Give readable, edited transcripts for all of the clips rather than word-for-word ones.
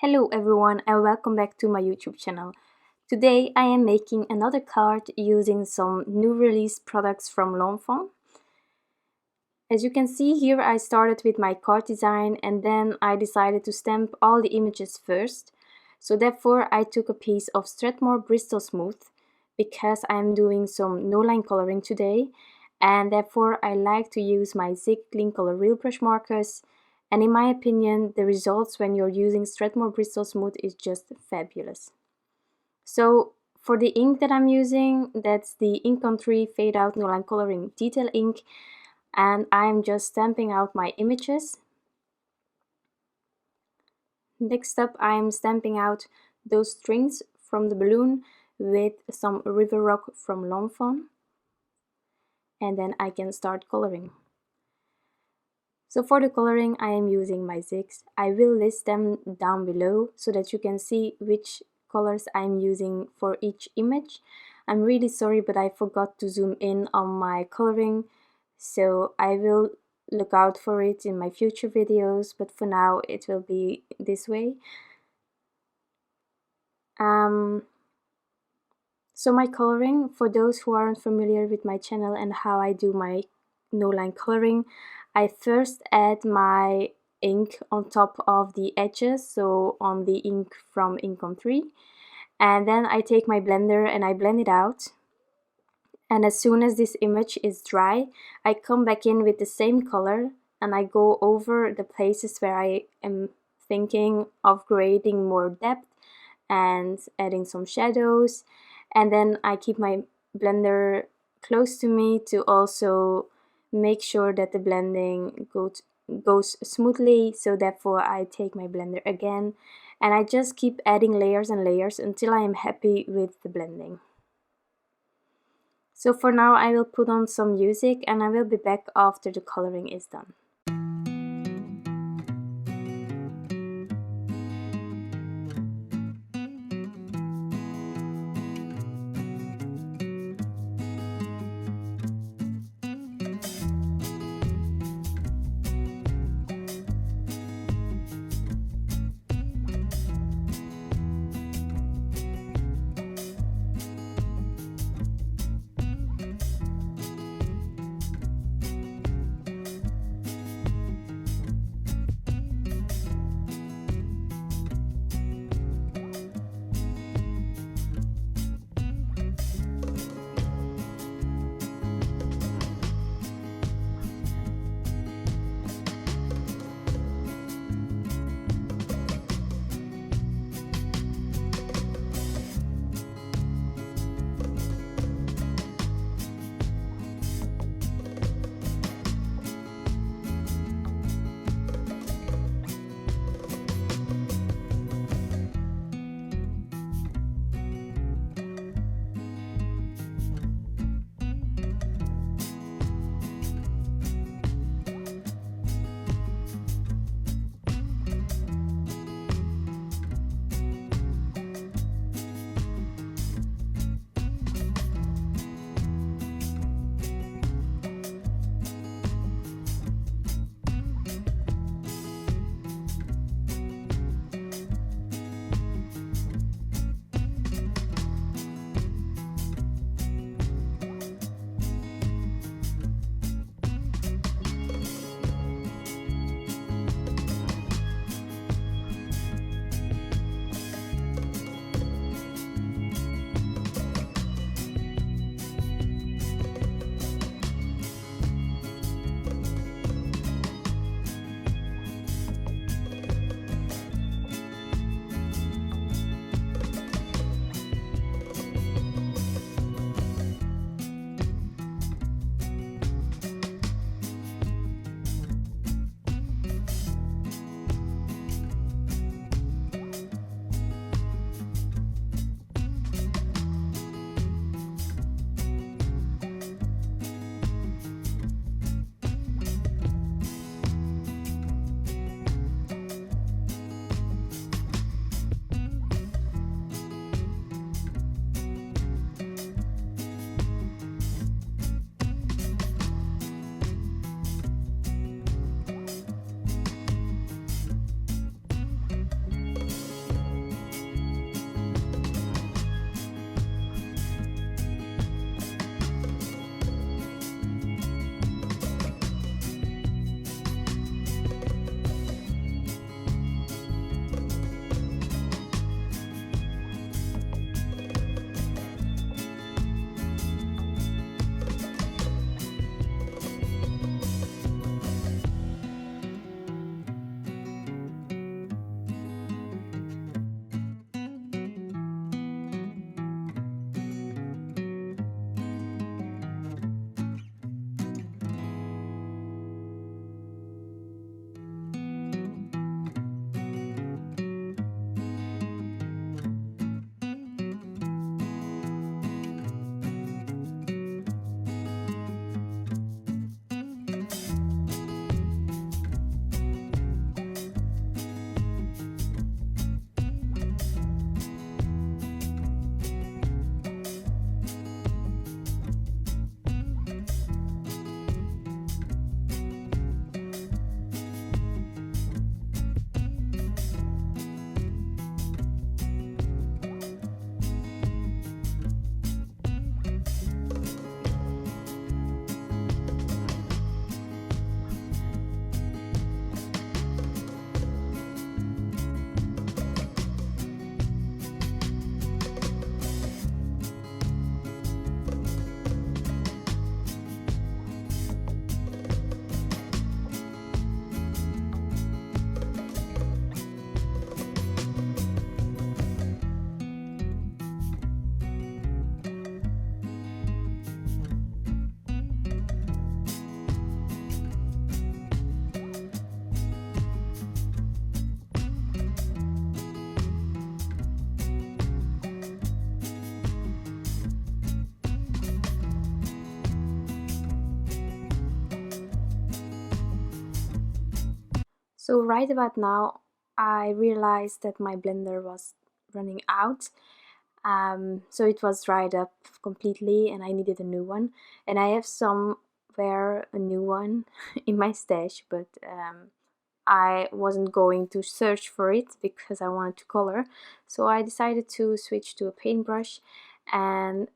Hello everyone and welcome back to my YouTube channel. Today I am making another card using some new release products from Lawn Fawn. As you can see here, I started with my card design and then I decided to stamp all the images first. So therefore I took a piece of Strathmore Bristol Smooth because I am doing some no-line coloring today, and therefore I like to use my Zig Clean Color Real Brush markers. And in my opinion, the results when you're using Strathmore Bristol Smooth is just fabulous. So for the ink that I'm using, that's the Ink Country Fadeout No Line Coloring Detail ink, and I'm just stamping out my images. Next up, I'm stamping out those strings from the balloon with some River Rock from Lawn Fawn, and then I can start coloring. So for the coloring, I am using my zigs. I will list them down below so that you can see which colors I'm using for each image. I'm really sorry, but I forgot to zoom in on my coloring, so I will look out for it in my future videos, but for now it will be this way. So my coloring, for those who aren't familiar with my channel and how I do my no-line coloring, I first add my ink on top of the edges, so on the ink from Ink Country, and then I take my blender and I blend it out. And as soon as this image is dry, I come back in with the same color and I go over the places where I am thinking of creating more depth and adding some shadows, and then I keep my blender close to me to also make sure that the blending goes smoothly. So therefore I take my blender again and I just keep adding layers and layers until I am happy with the blending. So for now I will put on some music and I will be back after the coloring is done. So right about now I realized that my blender was running out. So it was dried up completely and I needed a new one, and I have somewhere a new one in my stash, but I wasn't going to search for it because I wanted to color. So I decided to switch to a paintbrush, and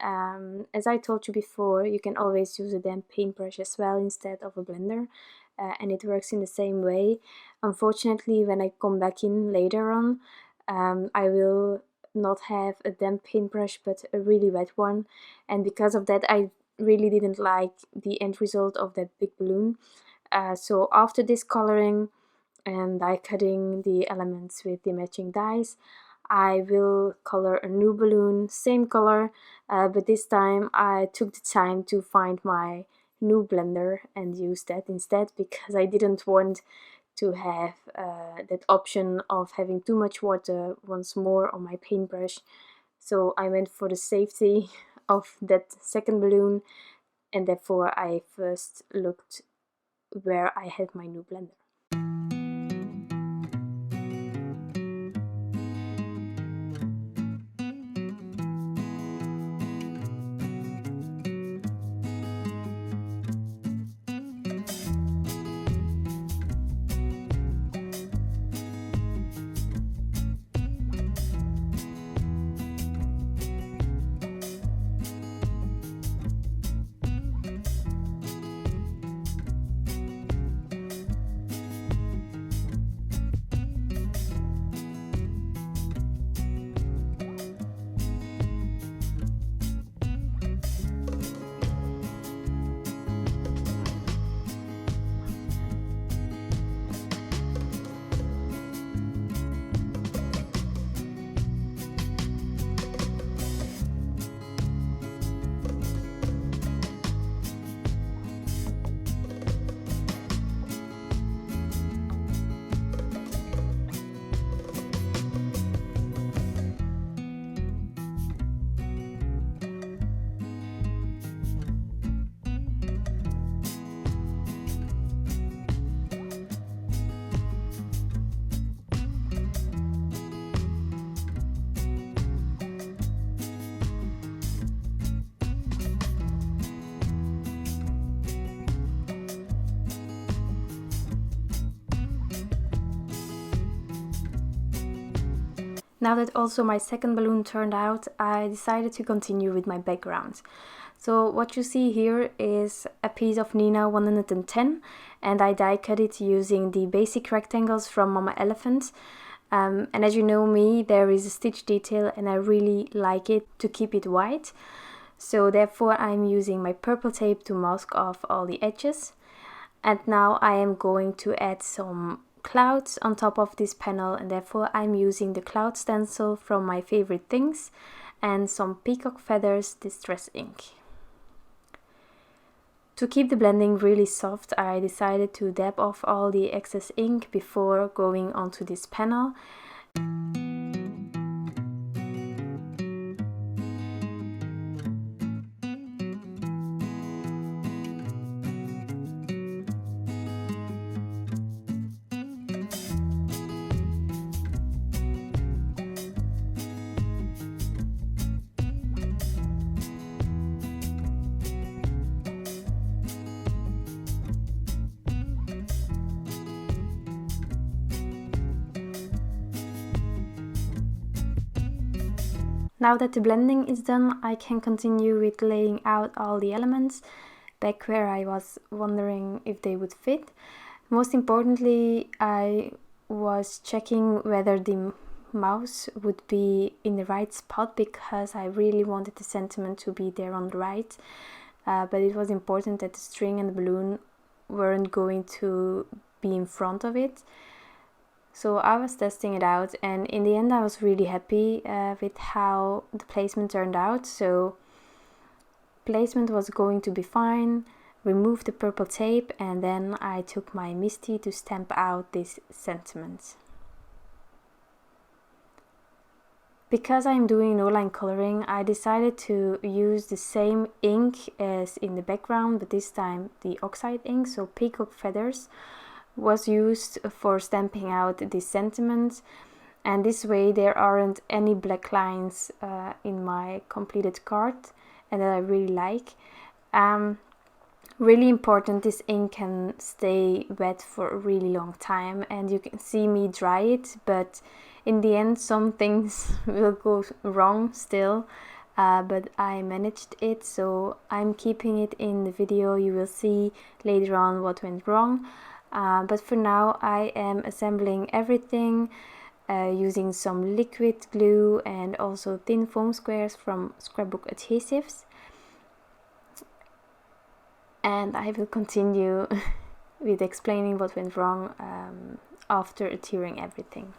as I told you before, you can always use a damp paintbrush as well instead of a blender, and it works in the same way. Unfortunately, when I come back in later on, I will not have a damp paintbrush but a really wet one, and because of that I really didn't like the end result of that big balloon. So after this coloring and die cutting the elements with the matching dies, I will color a new balloon, same color, but this time I took the time to find my new blender and use that instead, because I didn't want to have that option of having too much water once more on my paintbrush. So I went for the safety of that second balloon, and therefore I first looked where I had my new blender. Now that also my second balloon turned out, I decided to continue with my background. So what you see here is a piece of Neenah 110, and I die cut it using the basic rectangles from Mama Elephant. And as you know me, there is a stitch detail and I really like it to keep it white. So therefore I'm using my purple tape to mask off all the edges. And now I am going to add some clouds on top of this panel, and therefore I'm using the cloud stencil from My Favorite Things and some Peacock Feathers Distress ink. To keep the blending really soft, I decided to dab off all the excess ink before going onto this panel. Now that the blending is done, I can continue with laying out all the elements back where I was wondering if they would fit. Most importantly, I was checking whether the mouse would be in the right spot, because I really wanted the sentiment to be there on the right, but it was important that the string and the balloon weren't going to be in front of it. So I was testing it out, and in the end I was really happy with how the placement turned out. So placement was going to be fine. Removed the purple tape, and then I took my Misty to stamp out this sentiment. Because I'm doing no-line coloring, I decided to use the same ink as in the background, but this time the Oxide ink, so Peacock Feathers. was used for stamping out this sentiment, and this way there aren't any black lines in my completed card, and that I really like. Really important, this ink can stay wet for a really long time, and you can see me dry it, but in the end some things will go wrong still, but I managed it, so I'm keeping it in the video. You will see later on what went wrong, but for now I am assembling everything using some liquid glue and also thin foam squares from Scrapbook Adhesives. And I will continue with explaining what went wrong after adhering everything.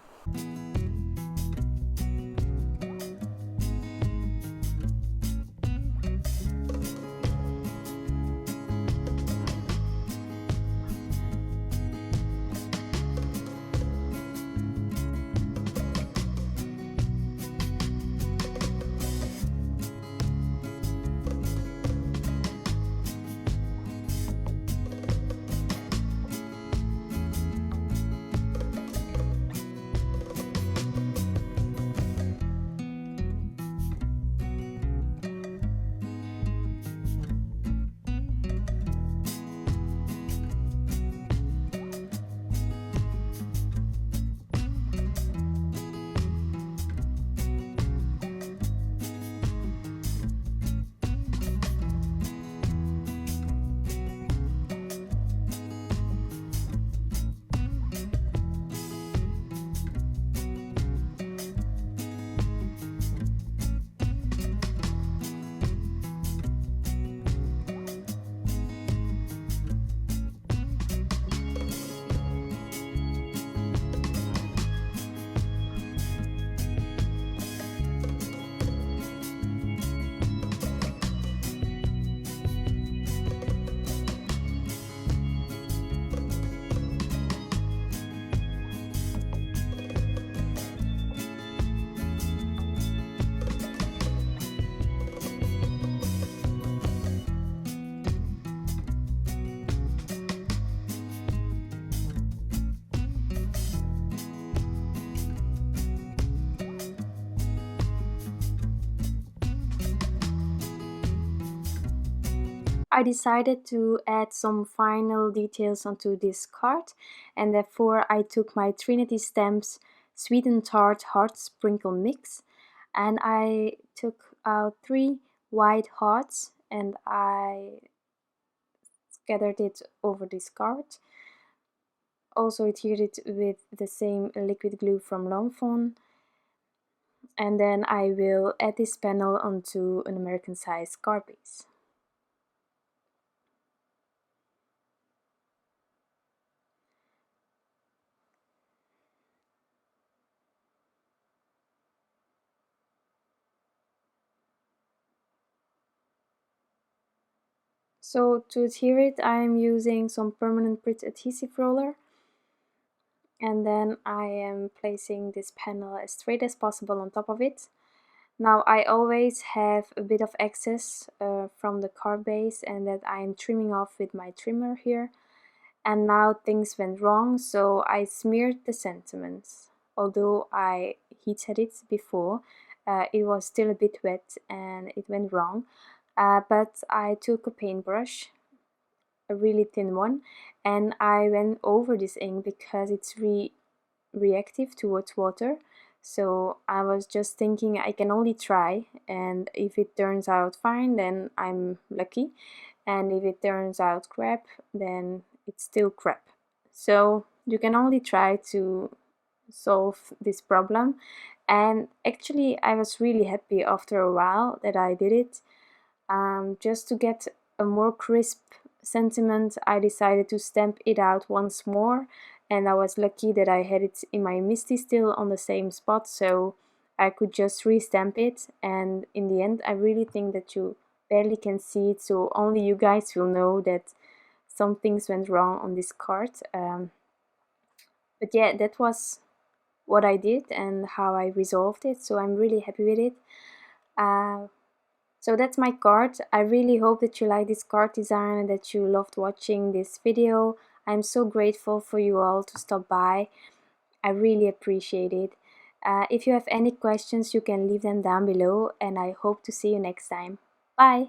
I decided to add some final details onto this card, and therefore I took my Trinity Stamps Sweet-N-Tart Heart Sprinkle Mix, and I took out 3 white hearts and I scattered it over this card. Also adhered it with the same liquid glue from Lawn Fawn, and then I will add this panel onto an American size card base. So to adhere it, I am using some permanent Pritt adhesive roller, and then I am placing this panel as straight as possible on top of it. Now I always have a bit of excess from the card base, and that I am trimming off with my trimmer here. And now things went wrong, so I smeared the sentiments. Although I heated it before, it was still a bit wet and it went wrong. But I took a paintbrush, a really thin one, and I went over this ink because it's reactive towards water. So I was just thinking I can only try, and if it turns out fine, then I'm lucky, and if it turns out crap, then it's still crap. So you can only try to solve this problem, and actually I was really happy after a while that I did it. Just to get a more crisp sentiment, I decided to stamp it out once more, and I was lucky that I had it in my Misty still on the same spot, so I could just restamp it. And in the end I really think that you barely can see it, so only you guys will know that some things went wrong on this card. But yeah, that was what I did and how I resolved it, so I'm really happy with it. So that's my card. I really hope that you like this card design and that you loved watching this video. I'm so grateful for you all to stop by. I really appreciate it. If you have any questions, you can leave them down below, and I hope to see you next time. Bye!